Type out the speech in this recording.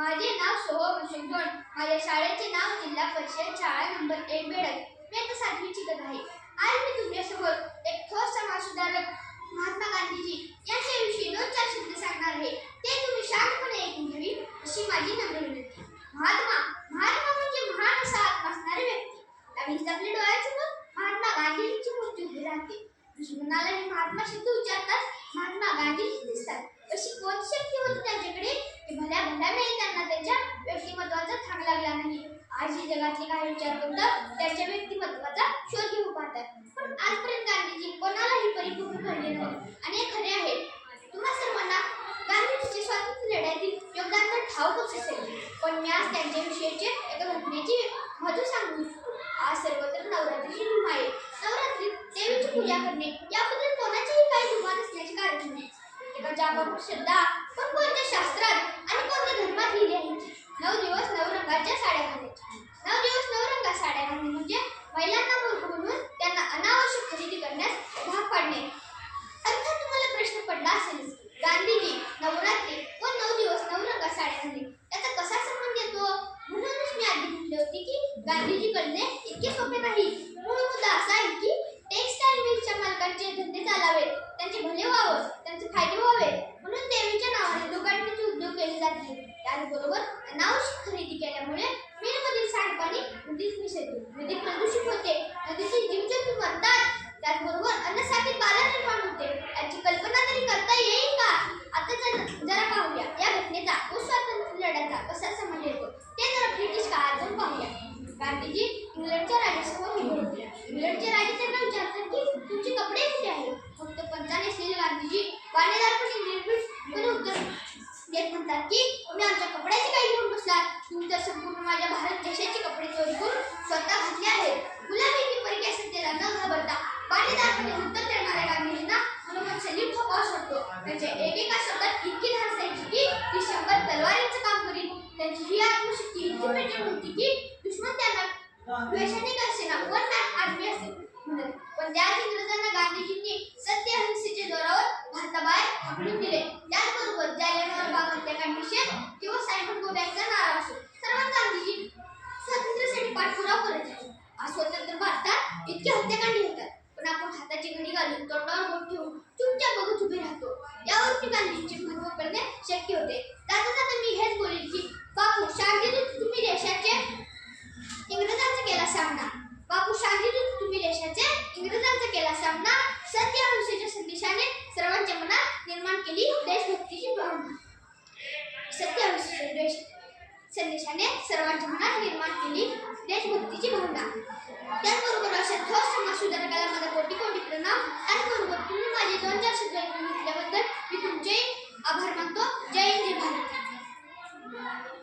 माझे नाव सोहम अशोक जोड. माझ्या शाळेचे नाव जिल्हा परिषद शाळा नंबर 1 बेडग. मी आता 7वी शिकत आहे. आज मी तुमच्यासमोर एक थोर समाज सुधारक महात्मा गांधीजी यांच्याविषयी 2-4 शब्द सांगणार आहे. ते तुम्ही शांतपणे ऐकून घ्यावी अशी माझी नम्र विनंती. महात्मा म्हणजे महान असा आत्मा असणारी व्यक्ती. लगेच आपल्या डोळ्यासमोर महात्मा गांधीजींची मूर्ती उभी राहते. दुश्मनाला हे महात्मा शब्द उच्चारताच महात्मा गांधीजी दिसतात. अशी कोणती शक्ती होती त्यांच्याकडे की भल्या वेळी त्यांना त्यांच्या व्यक्तिमत्वाचा थांग लागला नाही. आज ही जगातले काही विचारवंत त्यांच्या व्यक्तिमत्वाचा शोध घेऊ पाहतात, पण आजपर्यंत गांधीजी कोणालाही परिपूर्ण घडले नाही. आणि हे खरे आहे. तुम्हा सर्वांना गांधीजीचे स्वातंत्र्य लढ्यातील योगदान तर ठाऊकच असेल, पण मी आज त्यांच्याविषयीचे एका घटनेची महत्त्व सांगू इच्छितो. आज सर्वत्र नवरात्रीची धूम आहे. नवरात्रीत देवीची पूजा करणे याबद्दल कोणाचेही काही दुमान असण्याचे कारण नाही. प्रत्येकाच्या आपापल्या श्रद्धा पण कोणत्या शास्त्रात आणि कोणत्या धर्मात लिहिली आहे. 9 दिवस 9 रंगाच्या साड्या घालायच्या. 9 दिवस 9 रंगाच्या साड्या घालणे म्हणजे महिलांना मूर्ख बनवून त्यांना अनावश्यक खरेदी करण्यास भाग पाडणे. अर्थात तुम्हाला प्रश्न पडला असेलच, गांधीजी नवरात्री व 9 दिवस 9 रंगाच्या साड्या घालणे याचा कसा संबंध येतो? म्हणूनच मी आधी म्हटले होते की गांधीजी करणे इतके सोपे नाही. मूळ मुद्दा असा आहे की टेक्सटाईल मिलच्या मालकांचे धंदे चालावेत, त्यांचे भले व्हावं, त्यांचे फायदे व्हावे म्हणून देवीच्या नावाने लोकांचे उद्योग केले जात आहेत. त्याचबरोबर अनावश्यक खरेदी केल्यामुळे मिलमधील सांडपाणी नदीत मिसळते, नदी प्रदूषित होते, नदीचे जीवजंतू मरतात. त्याचबरोबर अन्नसाखळीत बाधा निर्माण होते. याची कल्पना तरी करता येईल का? आता जरा पाहूया या घटनेचा व स्वातंत्र्य लढ्याचा कसा संबंध येतो ते जरा ब्रिटिश काळातून पाहूया. गांधीजी इंग्लंडच्या राजासमोर उभे होते. इंग्लंडचे राजे त्यांना विचारतात की तुमचे कपडे कुठे आहेत? फक्त पंचा नेसलेले गांधीजी वाणेदारपणे निर्भीडपणे उत्तर देत म्हणतात की तुम्ही आमच्या कपड्याचे काही घेऊन बसलात. तुम्ही तर संपूर्ण माझ्या भारत देशाचे कपडे चोरी करून स्वतः घातले आहेत. गुलामीची परिचय सत्तेला न घाबरता वाणेदारपणे उत्तर देणाऱ्या गांधीजींना मनोमन सलीम वास वाटतो. त्यांच्या एकेका शब्दात इतकी धार असायची की ती 100 तलवारींचं काम करीत. त्यांची ही आत्मशक्ती इतकी प्रचंड होती की दुश्मन त्यांना द्वेषाने कसेना वन मॅन आर्मी असे म्हणत. पण त्याच इंग्रजांना गांधीजींनी सत्य अहिंसेच्या जोरावर भारताबाहेर हाकलून दिले. त्याचबरोबर जालियनवाला बाग हत्याकांड किंवा सायमन गो बॅकचा नारा असो, सर्वात गांधीजी स्वातंत्र्यासाठी पाठपुरावा करत आहेत. आज स्वतंत्र भारतात इतके हत्याकांड होतात, पण आपण हाताची घडी घालून तोंडावर बोट ठेवून चुपचाप बघत उभे राहतो. यावरती गांधीजींचे महत्त्व कळणे शक्य होते. जाता मी हेच बोलेल की बापू शांतीदूत तुम्ही देशाचे इंग्रजांचा केला सामना. बापू शांतीदूत तुम्ही देशाचे इंग्रजांचा केला सामना. सत्य अहिंसेच्या संदेशाने सर्वांच्या मनात निर्माण केली देशभक्तीची भावना. सत्य अहिंसेच्या संदेशाने सर्वांच्या मनात निर्माण केली देशभक्तीची भावना. त्याचबरोबर अशा थोर समाज सुधारक